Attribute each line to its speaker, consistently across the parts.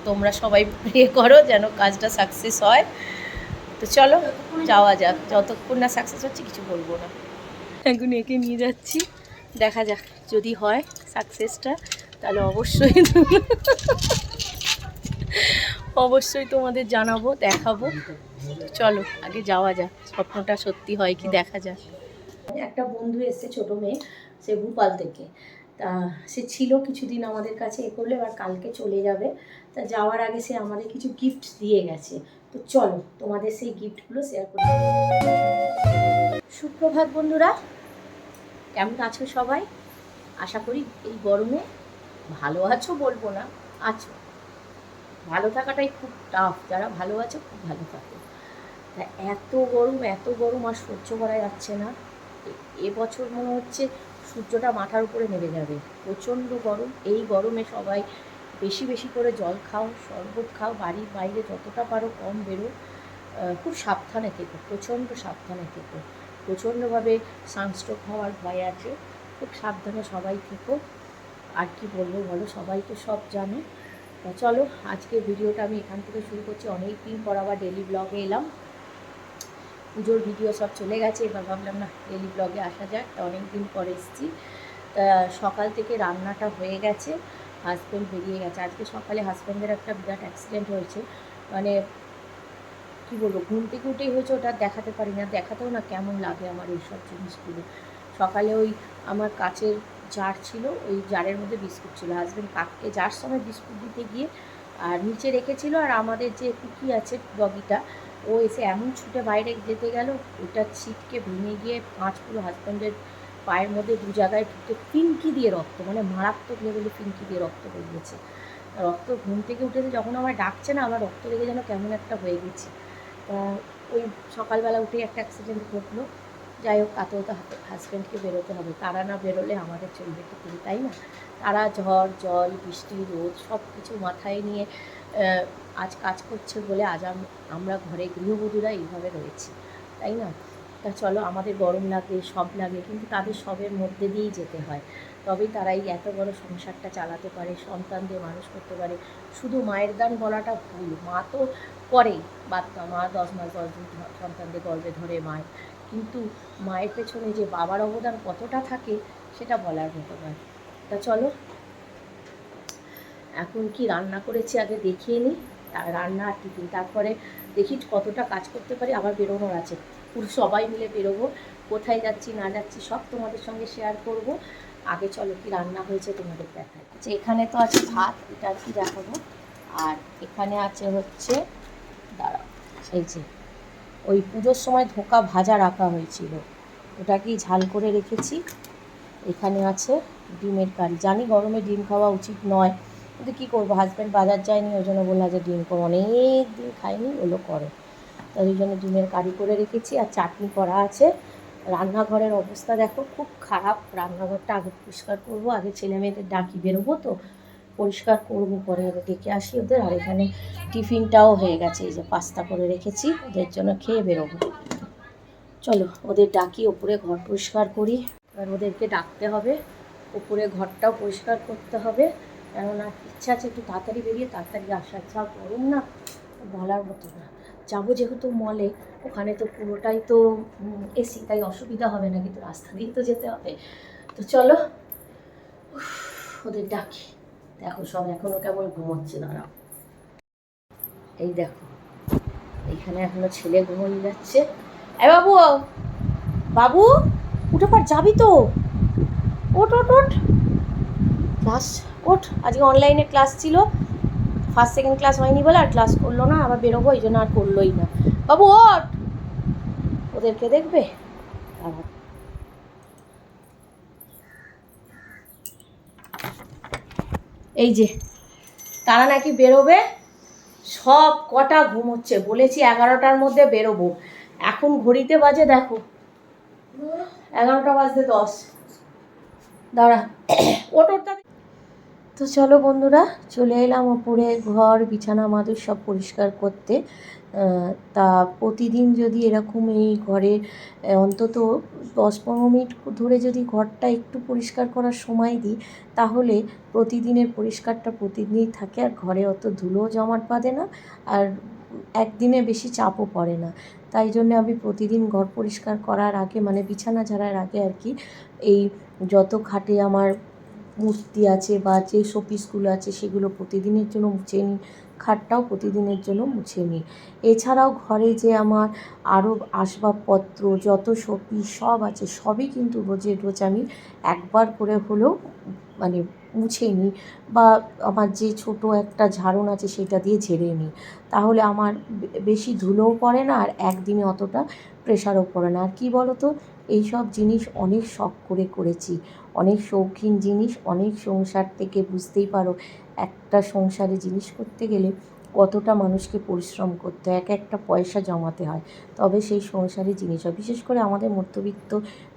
Speaker 1: তোমরা সবাই প্রে করো যেন কাজটা সাকসেস হয়। তো চলো যাওয়া যাক, যতক্ষণ না সাকসেস হচ্ছে কিছু বলবো না। এখন একে নিয়ে যাচ্ছি, দেখা যাক যদি হয় সাকসেসটা তাহলে অবশ্যই তোমাদের জানাবো, দেখাবো। চলো আগে যাওয়া যাক, স্বপ্নটা সত্যি হয় কি দেখা যাক। একটা বন্ধু এসছে, ছোট মেয়ে, সে ভূপাল থেকে। তা সে ছিল কিছুদিন আমাদের কাছে, এ করলে এবার কালকে চলে যাবে। তা যাওয়ার আগে সে আমাদের কিছু গিফট দিয়ে গেছে। তো চলো তোমাদের সেই গিফটগুলো শেয়ার করি। সুপ্রভাত বন্ধুরা, কেমন আছো সবাই? আশা করি এই গরমে ভালো আছো, বলবো না, আছো। ভালো থাকাটাই খুব টাফ, যারা ভালো আছো খুব ভালো থাকো। তা এত গরম আর সহ্য করা যাচ্ছে না। এবছর মনে হচ্ছে সূর্যটা মাথার উপরে নেমে যাবে, প্রচণ্ড গরম। এই গরমে সবাই বেশি বেশি করে জল খাও, শরবত খাও, বাড়ির বাইরে যতটা পারো কম বেরো, খুব সাবধানে থেকো, প্রচণ্ড সাবধানে থেকো। প্রচণ্ডভাবে সানস্ট্রোক হওয়ার ভয় আছে, খুব সাবধানে সবাই থেকো। আর কি বলবো বলো, সবাই তো সব জানে। তা চলো আজকে ভিডিওটা আমি এখান থেকে শুরু করছি। অনেক দিন পর আবার ডেলি ব্লগে এলাম। পুজোর ভিডিও সব চলে গেছে, এবার ভাবলাম না ডেলি ব্লগে আসা যাক, তা অনেক দিন পরে এসেছি। তা সকাল থেকে রান্নাটা হয়ে গেছে, হাজব্যান্ড বেরিয়ে গেছে। আজকে সকালে হাজব্যান্ডের একটা বিরাট অ্যাক্সিডেন্ট হয়েছে, মানে কী বলবো, ঘুম থেকে উঠেই হয়েছে, ওটা দেখাতে পারি না, দেখাতেও না কেমন লাগে আমার এইসব জিনিসগুলো। সকালে ওই আমার কাচের জার ছিল, ওই জারের মধ্যে বিস্কুট ছিল, হাজব্যান্ড কাককে যার সময় বিস্কুট দিতে গিয়ে আর নিচে রেখেছিল, আর আমাদের যে কুকি আছে ডগিটা, ও এসে এমন ছুটে বাইরে যেতে গেল, ওটা ছিটকে ভেঙে গিয়ে পাঁচ পুরো হাজব্যান্ডের পায়ের মধ্যে দু জায়গায় ঢুকে ফিনকি দিয়ে রক্ত, মানে মারাত্মক লেভেলে ফিনকি দিয়ে রক্ত বেরিয়েছে। রক্ত ঘুম থেকে উঠেছে যখন আমার ডাকছে না, আমার রক্ত লেগে যেন কেমন একটা হয়ে গেছে। ওই সকালবেলা উঠেই একটা অ্যাক্সিডেন্ট ঘটলো। যাই হোক, তাতেও তো হাজব্যান্ডকে বেরোতে হবে, তারা না বেরোলে আমাদের চলবে কি করে, তাই না? তারা ঝড় জল বৃষ্টি রোদ সব কিছু মাথায় নিয়ে আজ কাজ করছে বলে আজ আমরা ঘরে গৃহবধূরা এইভাবে রয়েছি, তাই না? তা চলো, আমাদের গরম লাগে, সব লাগে, কিন্তু তাদের সবের মধ্যে দিয়েই যেতে হয়, তবেই তারা এই এত বড় সংসারটা চালাতে পারে, সন্তানদের মানুষ করতে পারে। শুধু মায়ের দান বলাটা ভুল, মা তো করেই, বাচ্চা মা 10 মাস 10 দিন সন্তানদের গর্ভে ধরে মায়ের, কিন্তু মায়ের পেছনে যে বাবার অবদান কতটা থাকে সেটা বলার মতো নয়। তা চলো এখন কি রান্না করেছি আগে দেখিয়ে নিই, রান্না আর টিফিন, তারপরে দেখি কতটা কাজ করতে পারি। আবার বেরোনোর আছে, পুরো সবাই মিলে বেরোবো, কোথায় যাচ্ছি না যাচ্ছি সব তোমাদের সঙ্গে শেয়ার করব। আগে চলো কি রান্না হয়েছে তোমাদের দেখাই। আচ্ছা, এখানে তো আছে ভাত, এটা আর কি দেখাবো। আর এখানে আছে হচ্ছে, দাঁড়াও, এই যে ওই পুজোর সময় ধোকা ভাজা রাখা হয়েছিল, ওটাকেই ঝাল করে রেখেছি। এখানে আছে ডিমের কারি, জানি গরমে ডিম খাওয়া উচিত নয়, কিন্তু কী করবো, হাজব্যান্ড বাজার যায়নি, ওই জন্য বললো যে ডিম করো, অনেক দিন খাইনি, ওগুলো করো, তাই ওই জন্য ডিমের কারি করে রেখেছি। আর চাটনি করা আছে। রান্নাঘরের অবস্থা দেখো, খুব খারাপ। রান্নাঘরটা আগে পরিষ্কার করবো, আগে ছেলে মেয়েদের ডাকি, বেরোবো তো পরিষ্কার করবো, পরে আগে ডেকে আসি ওদের। আর এখানে টিফিনটাও হয়ে গেছে, এই যে পাস্তা করে রেখেছি, ওদের জন্য খেয়ে বেরোবো। চলো ওদের ডাকি, ওপরে ঘর পরিষ্কার করি, আর ওদেরকে ডাকতে হবে, ওপরে ঘরটাও পরিষ্কার করতে হবে, কেননা ইচ্ছা আছে একটু তাড়াতাড়ি বেরিয়ে তাড়াতাড়ি আসার। যা গরম না, বলার মতো না। যাবো যেহেতু মলে, ওখানে তো পুরোটাই তো এসি, তাই অসুবিধা হবে না, কিন্তু রাস্তা দিয়ে তো যেতে হবে। তো চলো ওদের ডাকি। দেখো সব এখনও কেমন ঘুমোচ্ছে, দাঁড়াও, এই দেখো এইখানে এখনো ছেলে ঘুমোই যাচ্ছে। এ বাবু, বাবু উঠে পর, যাবি তো, ওঠ ওঠ ওঠ, ক্লাস ওঠ। আজকে অনলাইনে ক্লাস ছিল, ফার্স্ট সেকেন্ড ক্লাস হয়নি বলে আর ক্লাস করলো না, আবার বেরোবো এই জন্য আর করলোই না। বাবু ওঠ, ওদেরকে দেখবে। এই যে তারা নাকি বেরোবে, সব কটা ঘুমোচ্ছে, বলেছি 11টার মধ্যে বেরোবো, এখন ঘড়িতে বাজে দেখো 11টা বাজতে 10। দাঁড়া, ওট ওটা। তো চলো বন্ধুরা, চলে এলাম ওপরে ঘর বিছানা মাদুর সব পরিষ্কার করতে। তা প্রতিদিন যদি এরকম এই ঘরে অন্তত 10-15 মিনিট ধরে যদি ঘরটা একটু পরিষ্কার করার সময় দিই, তাহলে প্রতিদিনের পরিষ্কারটা প্রতিদিনই থাকে, আর ঘরে অত ধুলোও জমাট বাঁধে না, আর একদিনে বেশি চাপও পড়ে না। তাই জন্য আমি প্রতিদিন ঘর পরিষ্কার করার আগে, মানে বিছানা ঝাড়ার আগে আর কি, এই যত খাটে আমার মূর্তি আছে বা যে শোপিসগুলো আছে সেগুলো প্রতিদিনের জন্য মুছে নিই, খাটটাও প্রতিদিনের জন্য মুছে নিই। এছাড়াও ঘরে যে আমার আরও আসবাবপত্র যত শোপিস সব আছে, সবই কিন্তু রোজের রোজ আমি একবার করে হলেও মানে মুছে নিই, বা আমার যে ছোট একটা ঝাড়ন আছে সেটা দিয়ে ঝেড়ে নিই। তাহলে আমার বেশি ধুলোও পড়ে না, আর একদিনে অতটা প্রেশারও পড়ে না। আর কী বলো তো, এইসব জিনিস অনেক শখ করে করেছি, অনেক শৌখিন জিনিস, অনেক সংসার থেকে, বুঝতেই পারো একটা সংসারে জিনিস করতে গেলে কতটা মানুষকে পরিশ্রম করতে হয়, এক একটা পয়সা জমাতে হয়, তবে সেই সংসারে জিনিস হয়, বিশেষ করে আমাদের মধ্যবিত্ত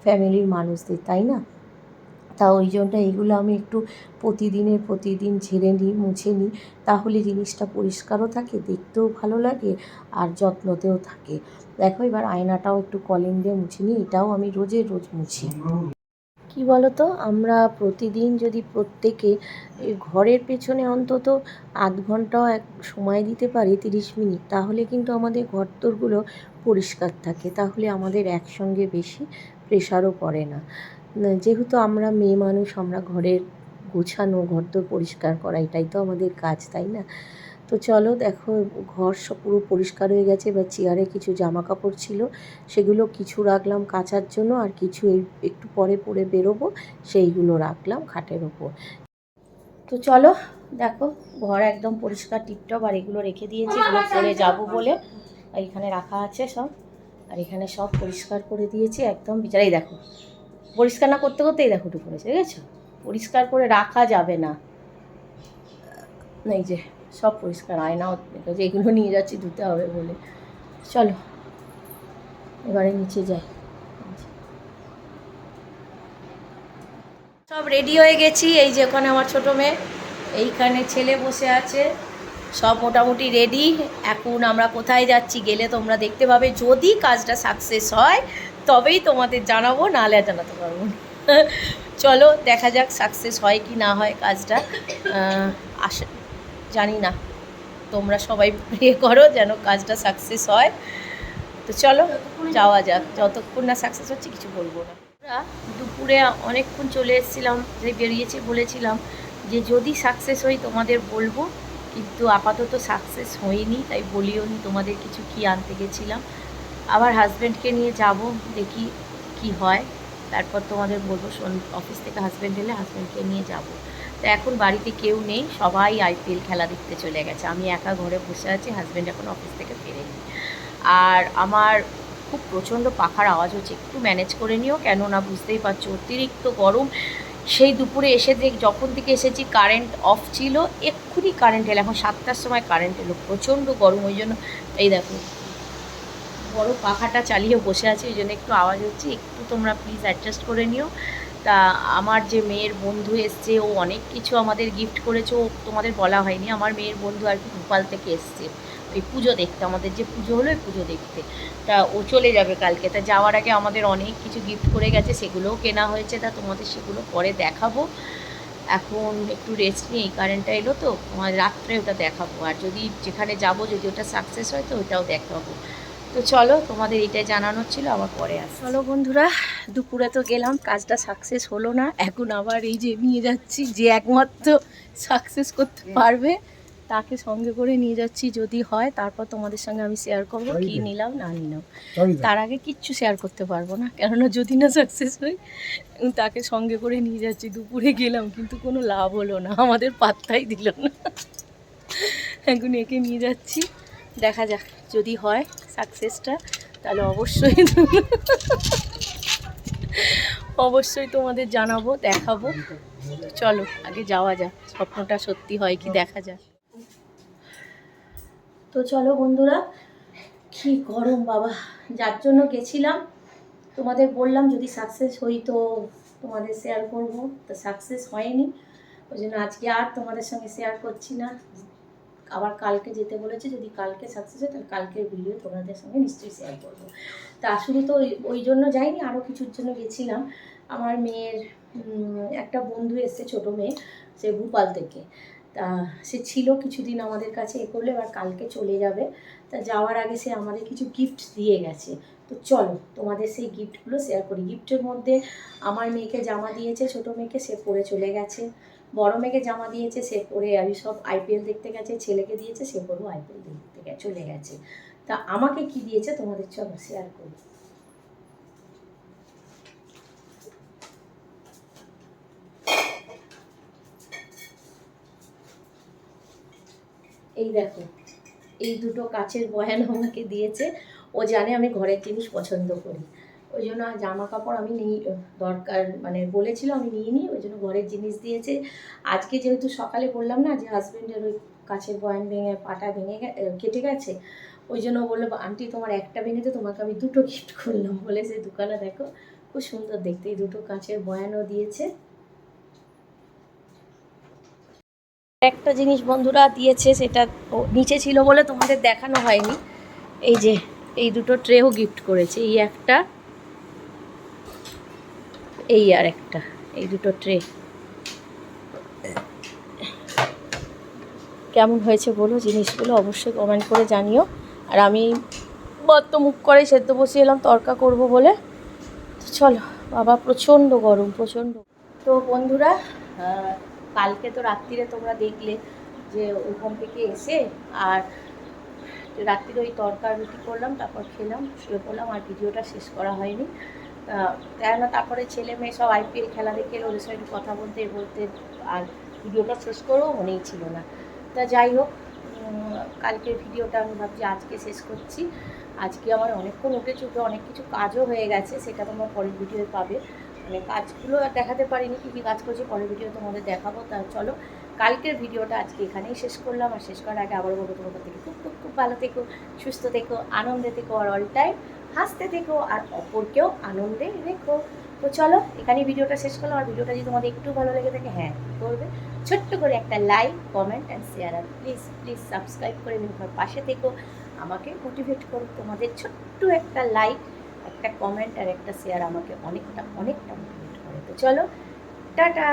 Speaker 1: ফ্যামিলির মানুষদের, তাই না? তা ওই জন্য এইগুলো আমি একটু প্রতিদিন ঝেড়ে নিই, মুছে নিই, তাহলে জিনিসটা পরিষ্কারও থাকে, দেখতেও ভালো লাগে, আর যত্নতেও থাকে। দেখো এবার আয়নাটাও একটু কলিন দিয়ে মুছে নিই, এটাও আমি রোজের রোজ মুছি। কী বলো তো, আমরা প্রতিদিন যদি প্রত্যেকে এই ঘরের পেছনে অন্তত আধ ঘন্টাও এক সময় দিতে পারি, 30 মিনিট, তাহলে কিন্তু আমাদের ঘরদোরগুলো পরিষ্কার থাকে, তাহলে আমাদের একসঙ্গে বেশি প্রেশারও পড়ে না। যেহেতু আমরা মেয়ে মানুষ, আমরা ঘরের গোছানো, ঘরদোর পরিষ্কার করা, এটাই তো আমাদের কাজ, তাই না? তো চলো দেখো, ঘর সব পুরো পরিষ্কার হয়ে গেছে। এবার চেয়ারে কিছু জামা কাপড় ছিল, সেগুলো কিছু রাখলাম কাচার জন্য, আর কিছু এই একটু পরে পরে বেরোবো, সেইগুলো রাখলাম খাটের ওপর। তো চলো দেখো, ঘর একদম পরিষ্কার টিপটপ, আর এগুলো রেখে দিয়েছি, এগুলো পরে যাবো বলে এইখানে রাখা আছে সব, আর এখানে সব পরিষ্কার করে দিয়েছি একদম। বিচারাই দেখো, পরিষ্কার না করতে করতেই দেখো উঠে পড়েছে, দেখেছো? পরিষ্কার করে রাখা যাবে না। এই যে সব পরিষ্কার, আয়নাও যে এগুলো নিয়ে যাচ্ছি ধুতে হবে বলে। চলো এবারে নিচে যাই। সব রেডি হয়ে গেছি, এই যে ওখানে আমার ছোটো মেয়ে, এইখানে ছেলে বসে আছে, সব মোটামুটি রেডি। এখন আমরা কোথায় যাচ্ছি গেলে তোমরা দেখতে পাবে, যদি কাজটা সাকসেস হয় তবেই তোমাদের জানাবো, নাহলে জানাতে পারবো না। চলো দেখা যাক সাকসেস হয় কি না হয় কাজটা। আশা জানি না, তোমরা সবাই প্রে করো যেন কাজটা সাকসেস হয়। তো চলো যাওয়া যাক, যতক্ষণ না সাকসেস হচ্ছে কিছু বলবো না। আমরা দুপুরে অনেকক্ষণ চলে এসেছিলাম, যে বেরিয়েছি বলেছিলাম যে যদি সাকসেস হই তোমাদের বলবো, কিন্তু আপাতত সাকসেস হয়নি, তাই বলিও নি তোমাদের কিছু কি আনতে গেছিলাম। আবার হাজব্যান্ডকে নিয়ে যাব, দেখি কি হয়, তারপর তোমাদের বলবো। অফিস থেকে হাজব্যান্ড এলে হাজব্যান্ডকে নিয়ে যাব। তো এখন বাড়িতে কেউ নেই, সবাই আইপিএল খেলা দেখতে চলে গেছে, আমি একা ঘরে বসে আছি, হাজব্যান্ড এখন অফিস থেকে ফেরেনি। আর আমার খুব প্রচণ্ড পাখার আওয়াজ হচ্ছে, একটু ম্যানেজ করে নিও, কেননা বুঝতেই পারছো অতিরিক্ত গরম। সেই দুপুরে এসে যখন থেকে এসেছি কারেন্ট অফ ছিল, এক্ষুনি কারেন্ট এলো, এখন 7টার সময় কারেন্ট এলো, প্রচণ্ড গরম। ওই জন্য এই দেখো বড় পাখাটা চালিয়ে বসে আছি, ওই জন্য একটু আওয়াজ হচ্ছে, একটু তোমরা প্লিজ অ্যাডজাস্ট করে নিও। তা আমার যে মেয়ের বন্ধু এসছে, ও অনেক কিছু আমাদের গিফট করেছে, ও তোমাদের বলা হয়নি, আমার মেয়ের বন্ধু আর কি ভোপাল থেকে এসছে ওই পুজো দেখতে, আমাদের যে পুজো হলো ওই পুজো দেখতে। তা ও চলে যাবে কালকে, তা যাওয়ার আগে আমাদের অনেক কিছু গিফট করে গেছে, সেগুলোও কেনা হয়েছে, তা তোমাদের সেগুলো পরে দেখাবো। এখন একটু রেস্ট নিই, এই কারেন্টটা এলো তো, আমার রাত্রে ওটা দেখাবো, আর যদি যেখানে যাবো যদি ওটা সাকসেস হয় তো ওটাও দেখাবো। তো চলো, তোমাদের এটাই জানানোর ছিল, আবার পরে আস। চলো বন্ধুরা, দুপুরে তো গেলাম, কাজটা সাকসেস হলো না, এখন আবার এই যে নিয়ে যাচ্ছি, যে একমাত্র সাকসেস করতে পারবে তাকে সঙ্গে করে নিয়ে যাচ্ছি, যদি হয় তারপর তোমাদের সঙ্গে আমি শেয়ার করবো কি নিলাম না নিলাম। তার আগে কিচ্ছু শেয়ার করতে পারবো না, কেননা যদি না সাকসেস হয় তাকে সঙ্গে করে নিয়ে যাচ্ছি। দুপুরে গেলাম কিন্তু কোনো লাভ হলো না, আমাদের পাত্তাই দিল না। এখন একে নিয়ে যাচ্ছি, দেখা যাক যদি হয় সাকসেসটা, তাহলে অবশ্যই তোমাদের জানাবো, দেখাবো। চলো আগে যাওয়া যাক, স্বপ্নটা সত্যি হয় কি দেখা যাক। তো চলো বন্ধুরা, কি গরম বাবা, যার জন্য গেছিলাম তোমাদের বললাম যদি সাকসেস হই তো তোমাদের শেয়ার করব, তো সাকসেস হয়নি। ওই জন্য আজকে আর তোমাদের সঙ্গে শেয়ার করছি না। আবার কালকে যেতে বলেছে, যদি কালকে সাকসেস হয় তাহলে কালকের ভিডিও তোমাদের সঙ্গে নিশ্চয়ই শেয়ার করবো। তা শুধু তো ওই জন্য যাইনি, আরও কিছুর জন্য গেছিলাম। আমার মেয়ের একটা বন্ধু এসছে, ছোটো মেয়ে, সে ভূপাল থেকে। তা সে ছিল কিছুদিন আমাদের কাছে, এ করলে এবার কালকে চলে যাবে। তা যাওয়ার আগে সে আমাদের কিছু গিফট দিয়ে গেছে। তো চলো তোমাদের সেই গিফটগুলো শেয়ার করি। গিফটের মধ্যে আমার মেয়েকে জামা দিয়েছে, ছোটো মেয়েকে, সে পরে চলে গেছে। বড় মেয়েকে জামা দিয়েছে, সে পরে আমি সব আইপিএল দেখতে গেছে। ছেলেকে দিয়েছে, সে পরেও আইপিএল দেখতে চলে গেছে। তা আমাকে কি দিয়েছে তোমাদের চলো শেয়ার করি। এই দেখো, এই দুটো কাচের বয়ান আমাকে দিয়েছে। ও জানে আমি ঘরের জিনিস পছন্দ করি, ওই জন্য জামা কাপড় আমি নিই, দরকার মানে বলেছিল আমি নিয়ে নিই, ওই জন্য ঘরের জিনিস দিয়েছে। আজকে যেহেতু সকালে বললাম না যে হাজব্যান্ডের ওই কাচের বয়ান ভেঙে পাটা ভেঙে কেটে গেছে, ওই জন্য বললো আন্টি তোমার একটা ভেঙে তো তোমাকে আমি দুটো গিফট করলাম বলে। সে দোকানে দেখো খুব সুন্দর দেখতে, এই দুটো কাচের বয়ানও দিয়েছে। একটা জিনিস বন্ধুরা দিয়েছে, সেটা নিচে ছিল বলে তোমাদের দেখানো হয়নি। এই যে এই দুটো ট্রেও গিফট করেছে, এই একটা, এই আর একটা, এই দুটো ট্রে। কেমন হয়েছে বলো জিনিসগুলো, অবশ্যই কমেন্ট করে জানিও। আর আমি বত্ত মুখ করে সেদ্ধ বসিয়ে এলাম তরকা করব বলে। তো চলো বাবা, প্রচণ্ড গরম, প্রচণ্ড। তো বন্ধুরা, কালকে তো রাত্রিরে তোমরা দেখলে যে ওখান থেকে এসে আর রাত্রিরে ওই তরকা রুটি করলাম, তারপর খেলাম, শুয়ে পড়লাম, আর ভিডিওটা শেষ করা হয়নি। কেননা তারপরে ছেলে মেয়ে সব আইপিএল খেলা দেখে এলো, ওদের সঙ্গে কথা বলতে বলতে আর ভিডিওটা শেষ করেও মনেই ছিল না। তা যাই হোক, কালকের ভিডিওটা আমি ভাবছি আজকে শেষ করছি। আজকে আমার অনেকক্ষণ উঠেছে, উঠে অনেক কিছু কাজও হয়ে গেছে, সেটা তোমরা পরের ভিডিওয়ে পাবে। মানে কাজগুলো আর দেখাতে পারিনি, কী কী কাজ করছি পরের ভিডিও তোমাদের দেখাবো। তা চলো কালকের ভিডিওটা আজকে এখানেই শেষ করলাম। আর শেষ করার আগে আবার বলবো তোমাদের থেকে খুব খুব খুব ভালো থেকো, সুস্থ থেকো, আনন্দে থেকো, আর অল টাইম হাসতে থেকো, আর অপরকেও আনন্দে রেখো। তো চলো এখানেই ভিডিওটা শেষ করলাম। আর ভিডিওটা যদি তোমাদের একটু ভালো লেগে থাকে, হ্যাঁ করবে, ছোট্ট করে একটা লাইক, কমেন্ট অ্যান্ড শেয়ার, আর প্লিজ প্লিজ সাবস্ক্রাইব করে আমার পাশে থেকো, আমাকে মোটিভেট করো। তোমাদের ছোট্ট একটা লাইক, একটা কমেন্ট আর একটা শেয়ার আমাকে অনেকটা অনেকটা মোটিভেট করে। তো চলো টাটা।